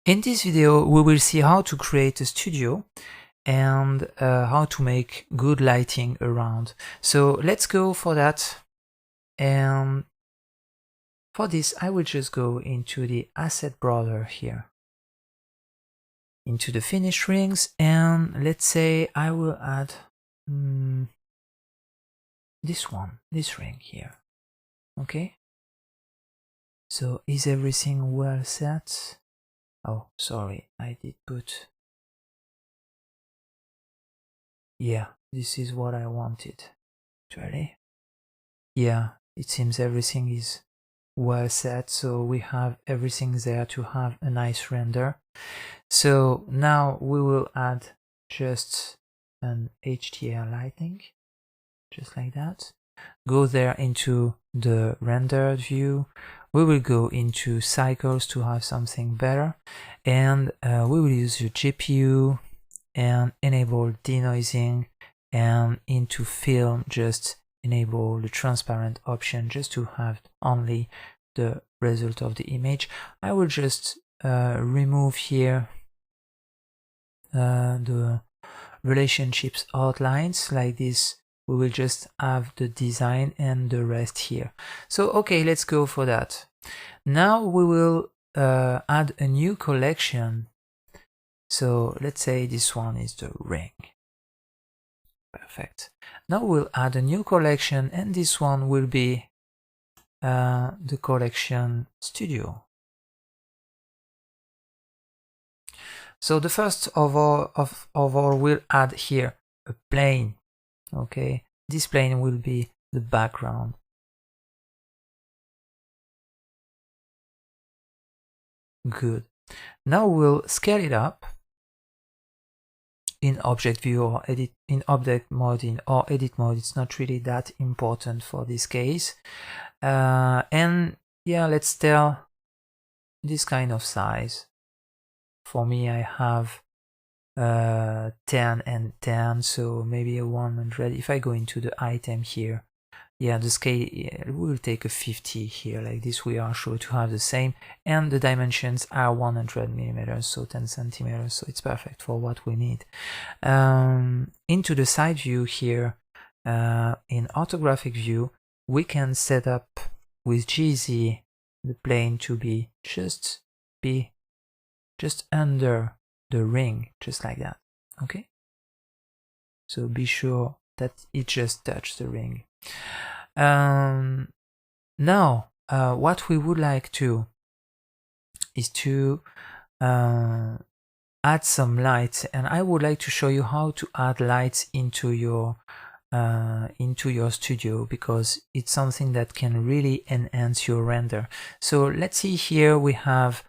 In this video, we will see how to create a studio and how to make good lighting around. So let's go for that. And for this, I will just go into the asset browser here, into the finished rings, and let's say I will add this ring here. Okay. So is everything well set? Oh, sorry, I did put... Yeah, this is what I wanted, actually. Yeah, it seems everything is well set, so we have everything there to have a nice render. So now we will add just an HDR lighting, just like that. Go there into the rendered view. We will go into cycles to have something better, and we will use the GPU and enable denoising, and into film just enable the transparent option just to have only the result of the image. I will just remove here the relationships outlines like this. We will just have the design and the rest here. So okay, let's go for that. Now we will add a new collection. So let's say this one is the ring. Perfect. Now we'll add a new collection, and this one will be the collection studio. So the first of all we'll add here a plane. Okay, this plane will be the background. Good. Now we'll scale it up in object view or edit in object mode or edit mode. It's not really that important for this case. And yeah, let's tell this kind of size. For me, I have 10 and 10, so maybe a 100. If I go into the item here, yeah, the scale, we will take a 50 here, like this. We are sure to have the same, and the dimensions are 100 millimeters, so 10 centimeters, so it's perfect for what we need. Into the side view here, in orthographic view, we can set up with GZ the plane to be just under the ring, just like that. Okay, so be sure that it just touched the ring. Now what we would like to is to add some lights, and I would like to show you how to add lights into your studio, because it's something that can really enhance your render. So let's see, here we have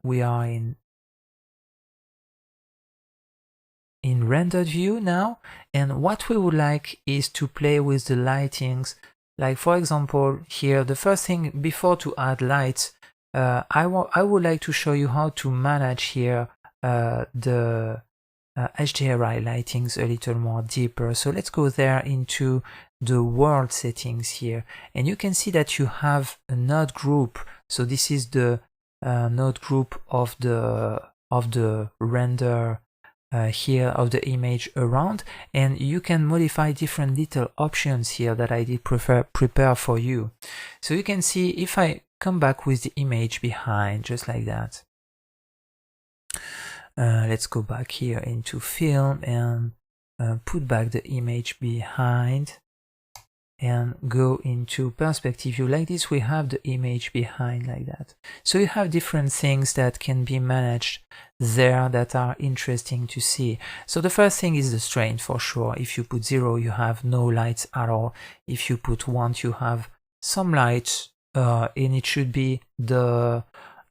we are in rendered view now, and what we would like is to play with the lightings. Like for example here, the first thing before to add lights, I would like to show you how to manage here the HDRI lightings a little more deeper. So let's go there into the world settings here, and you can see that you have a node group. So this is the node group of the render here of the image around, and you can modify different little options here that I did prepare for you. So you can see, if I come back with the image behind, just like that, let's go back here into film and put back the image behind and go into perspective view. Like this, we have the image behind, like that. So you have different things that can be managed there that are interesting to see. So the first thing is the strength, for sure. If you put 0, you have no lights at all. If you put 1, you have some lights, and it should be the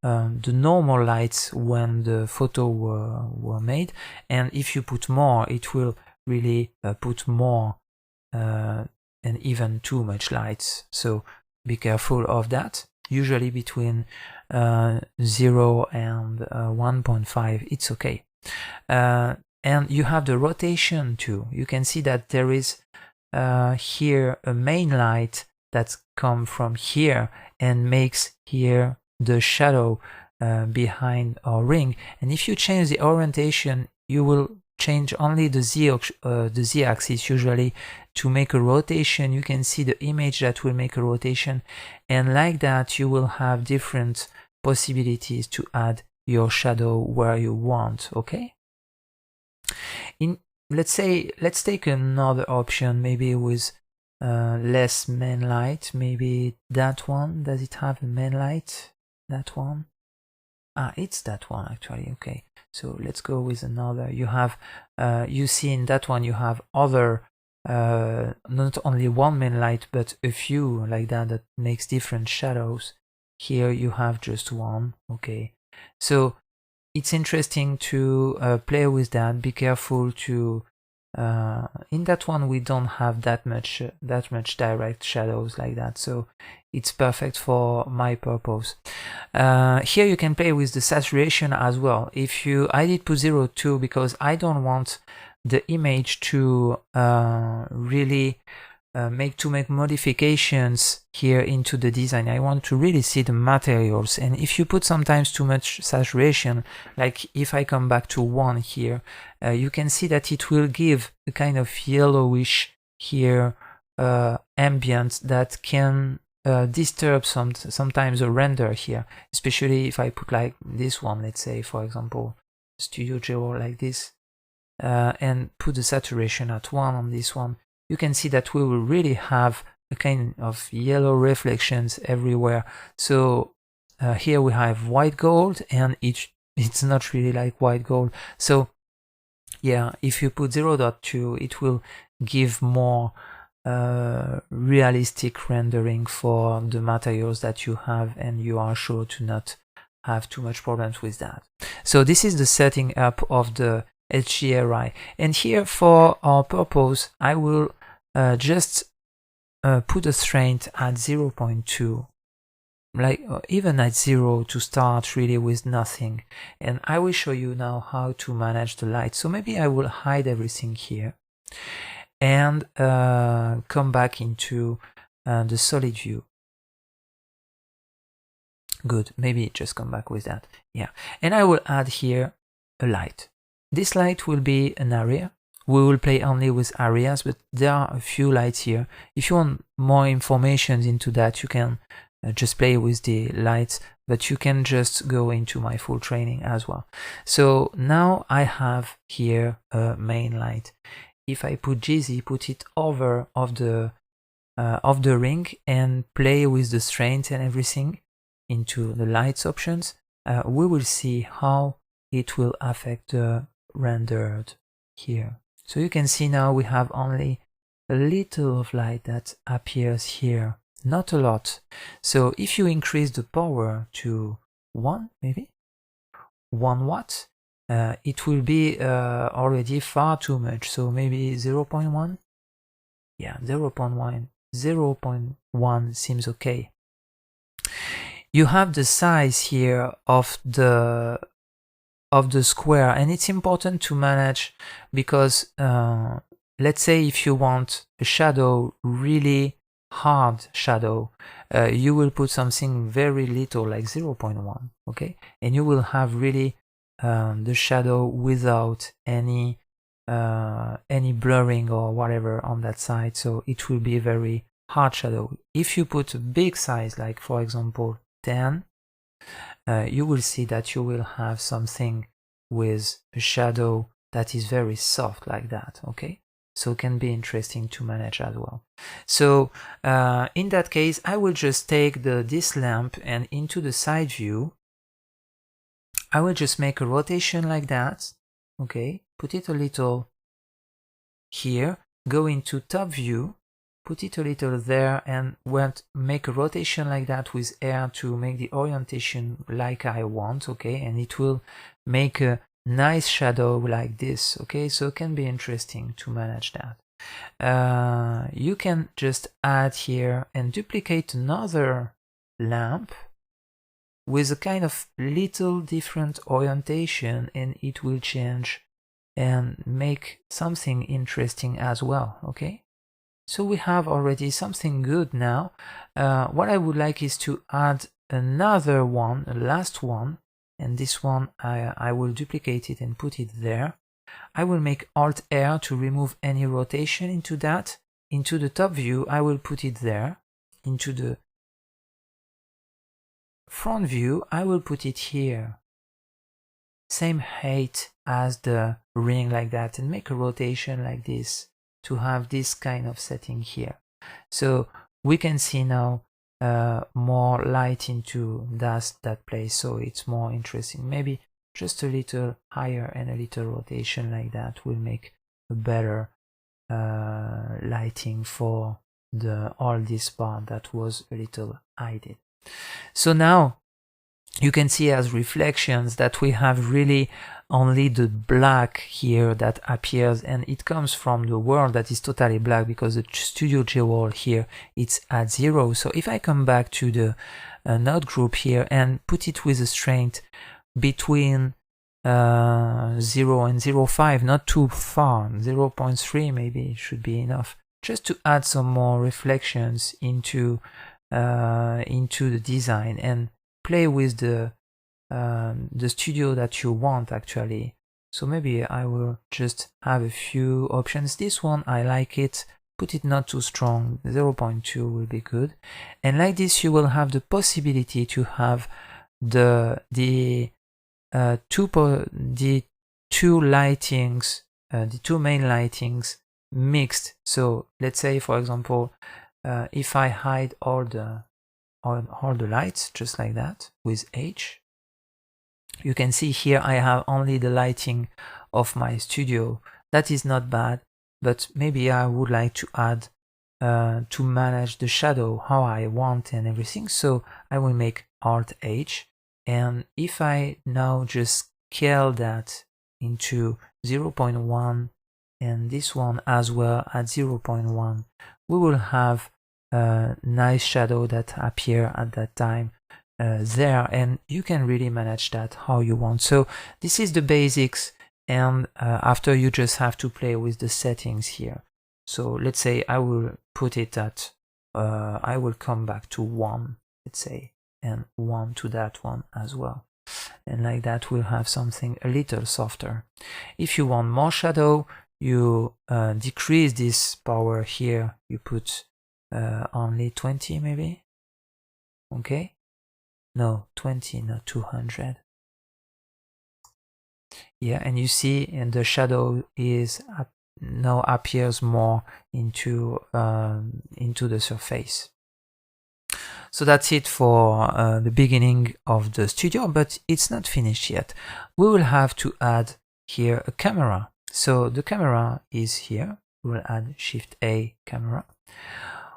normal lights when the photo were made. And if you put more, it will really put more and even too much lights, so be careful of that. Usually between 0 and 1.5 it's okay. And you have the rotation too. You can see that there is here a main light that's come from here and makes here the shadow behind our ring. And if you change the orientation, you will change only the Z axis usually to make a rotation. You can see the image that will make a rotation, and like that you will have different possibilities to add your shadow where you want. Okay, let's take another option, maybe with less main light. Maybe that one. Does it have a main light? That one? It's that one actually. Okay, so let's go with another. You have you see in that one you have other not only one main light but a few like that makes different shadows. Here you have just one. Okay, so it's interesting to play with that. Be careful to in that one we don't have that much direct shadows like that, so it's perfect for my purpose. Here you can play with the saturation as well. I did put 0.2 because I don't want the image to really make modifications here into the design. I want to really see the materials, and if you put sometimes too much saturation, like if I come back to 1 here, you can see that it will give a kind of yellowish here ambient that can disturb sometimes a render here, especially if I put like this one, let's say for example Studio Geo like this, and put the saturation at 1 on this one. You can see that we will really have a kind of yellow reflections everywhere. So here we have white gold, and it's not really like white gold. So yeah, if you put 0.2, it will give more realistic rendering for the materials that you have, and you are sure to not have too much problems with that. So this is the setting up of the HDRI, and here for our purpose I will just put a strength at 0.2, like even at 0 to start really with nothing, and I will show you now how to manage the light. So maybe I will hide everything here and come back into the solid view. Good, maybe just come back with that. Yeah, and I will add here a light. This light will be an area. We will play only with areas, but there are a few lights here. If you want more information into that, you can just play with the lights, but you can just go into my full training as well. So now I have here a main light. If I put GZ, put it over of the ring and play with the strength and everything into the lights options, we will see how it will affect the rendered here. So you can see now we have only a little of light that appears here, not a lot. So if you increase the power to 1, maybe 1 watt, it will be already far too much. So maybe 0.1. Yeah, 0.1 seems okay. You have the size here of the square, and it's important to manage because let's say if you want a shadow, really hard shadow, you will put something very little like 0.1, okay, and you will have really the shadow without any blurring or whatever on that side, so it will be a very hard shadow. If you put a big size, like for example 10, you will see that you will have something with a shadow that is very soft like that, okay? So it can be interesting to manage as well. So in that case, I will just take this lamp, and into the side view, I will just make a rotation like that, okay? Put it a little here, go into top view, put it a little there, and make a rotation like that with air to make the orientation like I want, okay? And it will make a nice shadow like this, okay? So it can be interesting to manage that. You can just add here and duplicate another lamp with a kind of little different orientation, and it will change and make something interesting as well, okay? So we have already something good now. What I would like is to add another one, a last one, and this one I will duplicate it and put it there. I will make Alt-R to remove any rotation into that. Into the top view, I will put it there. Into the front view, I will put it here. Same height as the ring, like that, and make a rotation like this to have this kind of setting here. So we can see now more light into that place, so it's more interesting. Maybe just a little higher and a little rotation like that will make a better lighting for all this part that was a little hidden. So now you can see as reflections that we have really only the black here that appears, and it comes from the world that is totally black because the Studio JWall here it's at 0. So if I come back to the node group here and put it with a strength between 0 and 0.5, not too far, 0.3 maybe should be enough, just to add some more reflections into the design and play with the studio that you want actually. So maybe I will just have a few options. This one I like it, put it not too strong, 0.2 will be good, and like this you will have the possibility to have the two lightings, the two main lightings mixed. So let's say for example if I hide all the lights just like that with H, you can see here I have only the lighting of my studio. That is not bad, but maybe I would like to add to manage the shadow how I want and everything. So I will make Alt H, and if I now just scale that into 0.1 and this one as well at 0.1, we will have a nice shadow that appear at that time there, and you can really manage that how you want. So this is the basics, and after you just have to play with the settings here. So let's say I will put it at I will come back to 1, let's say, and 1 to that one as well, and like that we'll have something a little softer. If you want more shadow, you decrease this power here, you put only 20 maybe, okay, no 20, not 200. Yeah, and you see, and the shadow is now appears more into the surface. So that's it for the beginning of the studio, but it's not finished yet. We will have to add here a camera. So the camera is here. We'll add Shift A camera.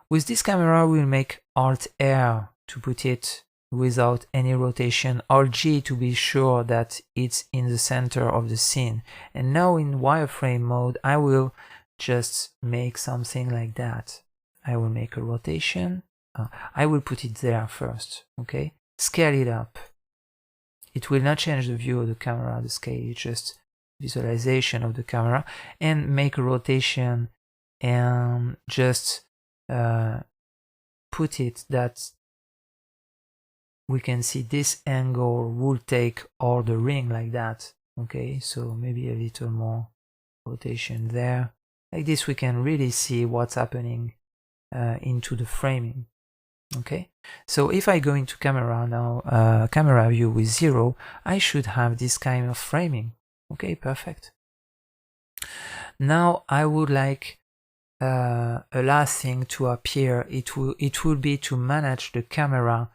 With this camera, we'll make Alt R to put it without any rotation, Alt G to be sure that it's in the center of the scene. And now in wireframe mode, I will just make something like that. I will make a rotation. I will put it there first, okay? Scale it up. It will not change the view of the camera, the scale, it's just visualization of the camera. And make a rotation and just put it that we can see this angle will take all the ring like that, okay? So maybe a little more rotation there. Like this we can really see what's happening into the framing. Okay, so if I go into camera now, camera view with 0, I should have this kind of framing. Okay, perfect. Now I would like a last thing to appear. It will be to manage the camera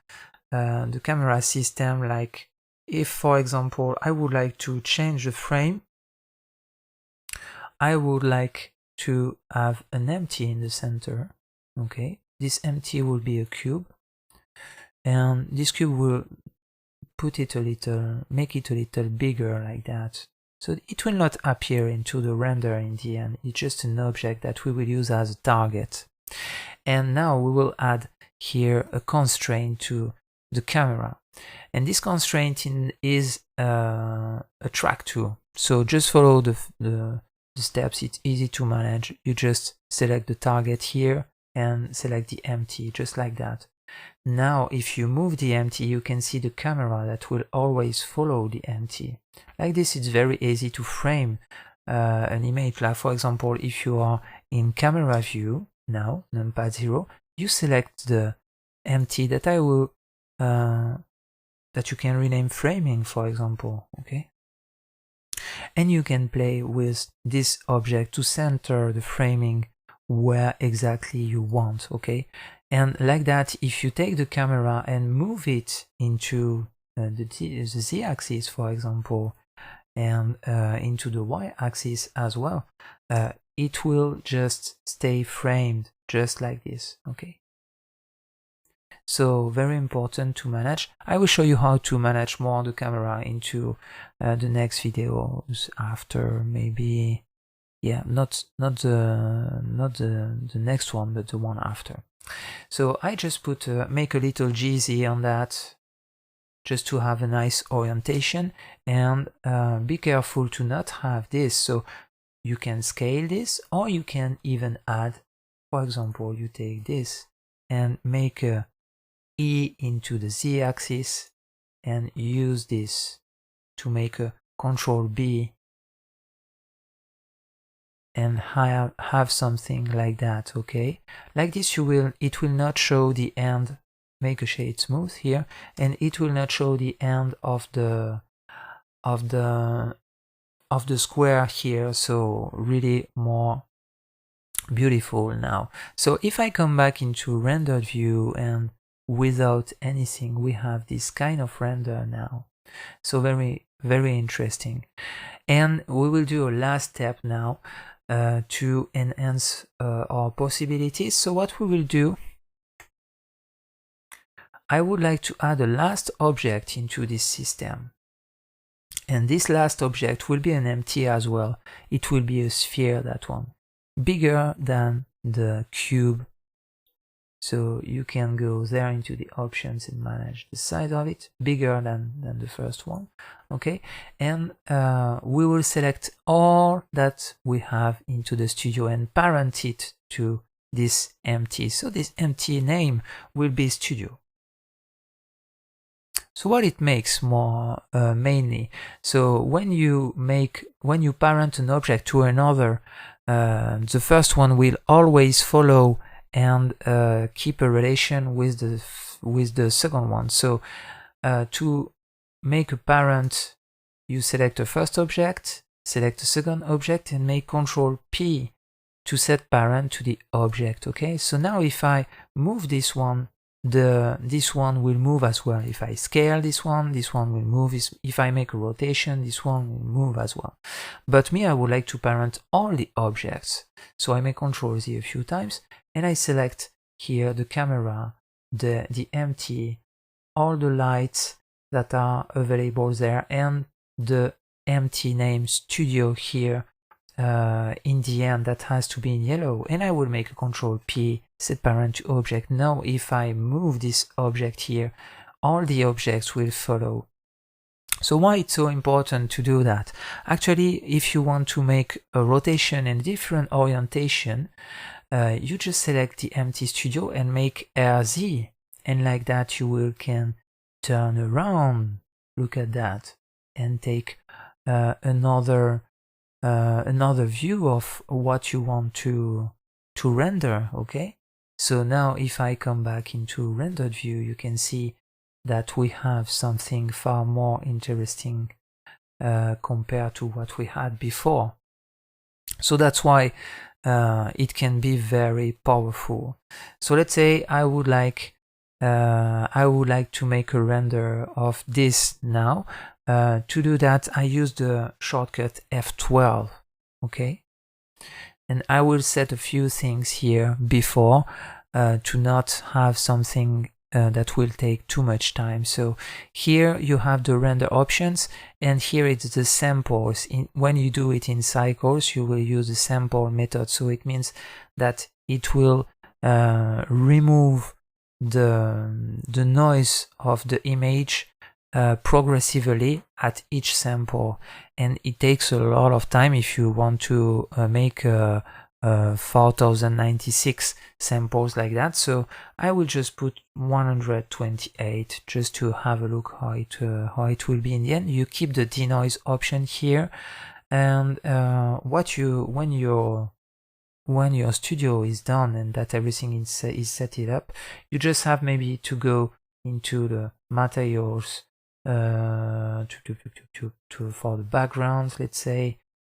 system. Like if, for example, I would like to change the frame, I would like to have an empty in the center. Okay. This empty will be a cube, and this cube will put it a little, make it a little bigger like that. So it will not appear into the render in the end. It's just an object that we will use as a target. And now we will add here a constraint to the camera. And this constraint is a track tool. So just follow the steps. It's easy to manage. You just select the target here and select the empty, just like that. now if you move the empty, you can see the camera that will always follow the empty. Like this, it's very easy to frame an image. Like for example, if you are in camera view now, numpad 0, you select the empty that I will that you can rename framing, for example, okay? And you can play with this object to center the framing where exactly you want, okay? And like that, if you take the camera and move it into the z-axis, for example, and into the y-axis as well, it will just stay framed just like this, okay? So very important to manage. I will show you how to manage more the camera into the next videos after, maybe, yeah, not the next one, but the one after. So I just put make a little GZ on that, just to have a nice orientation, and be careful to not have this. So you can scale this, or you can even add, for example, you take this and make a E into the z-axis and use this to make a Control B and have something like that, okay? Like this, it will not show the end. Make a shade smooth here, and it will not show the end of the square here, so really more beautiful now. So if I come back into rendered view, and without anything, we have this kind of render now. So very, very interesting. And we will do a last step now to enhance our possibilities. So what we will do, I would like to add a last object into this system. And this last object will be an empty as well. It will be a sphere, that one, bigger than the cube. So you can go there into the options and manage the size of it, bigger than the first one, okay? And we will select all that we have into the studio and parent it to this empty. So this empty name will be studio. So what it makes more mainly, so when you parent an object to another, the first one will always follow and keep a relation with the second one. So to make a parent, you select a first object, select a second object, and make Control P to set parent to the object, okay? So now if I move this one, this one will move as well. If I scale this one will move. If I make a rotation, this one will move as well. But me, I would like to parent all the objects. So I make Control Z a few times, and I select here the camera, the empty, all the lights that are available there, and the empty name studio here in the end that has to be in yellow. And I will make a Control P, set parent to object. Now if I move this object here, all the objects will follow. So why it's so important to do that? Actually, if you want to make a rotation and different orientation, you just select the empty studio and make RZ, and like that you can turn around, look at that, and take another view of what you want to render, okay? So now if I come back into rendered view, you can see that we have something far more interesting compared to what we had before. So that's why it can be very powerful. So let's say I would like to make a render of this now. To do that, I use the shortcut F12, okay? And I will set a few things here before to not have something that will take too much time. So here you have the render options, and here it's the samples. When you do it in cycles, you will use the sample method. So it means that it will remove the noise of the image progressively at each sample, and it takes a lot of time if you want to make a 4096 samples like that. So I will just put 128 just to have a look how it will be in the end. You keep the denoise option here, and when your studio is done and that everything is set it up, you just have maybe to go into the materials for the backgrounds.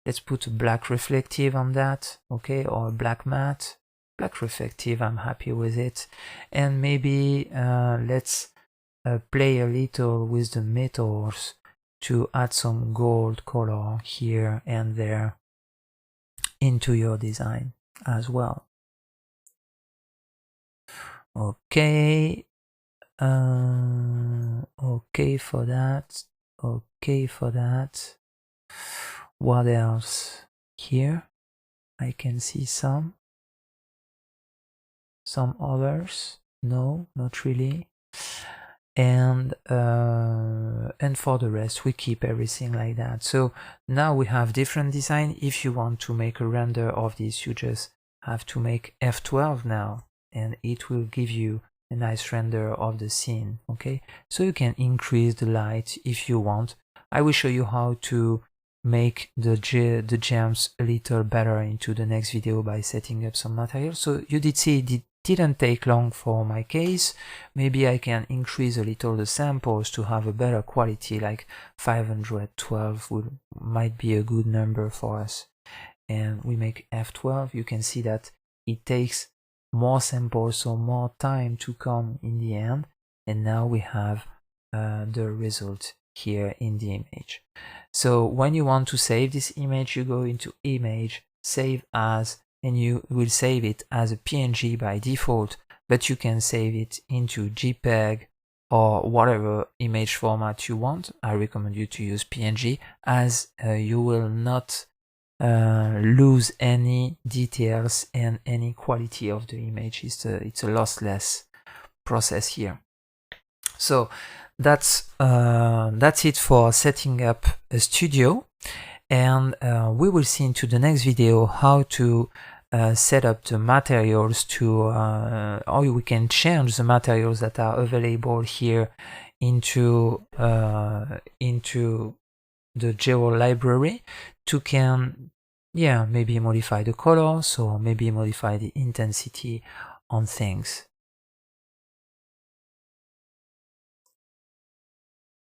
Let's put a black reflective on that, okay, or a black matte. Black reflective, I'm happy with it. And maybe let's play a little with the metals to add some gold color here and there into your design as well. Okay, okay for that, okay for that. What else? Here I can see some others. No, not really. And for the rest we keep everything like that. So now we have different design. If you want to make a render of this, you just have to make F12 now, and it will give you a nice render of the scene. Okay, so you can increase the light if you want. I will show you how to make the gems a little better into the next video by setting up some material. So you did see it didn't take long for my case. Maybe I can increase a little the samples to have a better quality, like 512 might be a good number for us. And we make F12, you can see that it takes more samples, so more time to come in the end. And now we have the result here in the image. So when you want to save this image, you go into image, save as, and you will save it as a PNG by default, but you can save it into JPEG or whatever image format you want. I recommend you to use PNG, as you will not lose any details and any quality of the image. It's a lossless process here. So that's it for setting up a studio, and we will see into the next video how to set up the materials to how we can change the materials that are available here into the geo library to maybe modify the colors or maybe modify the intensity on things.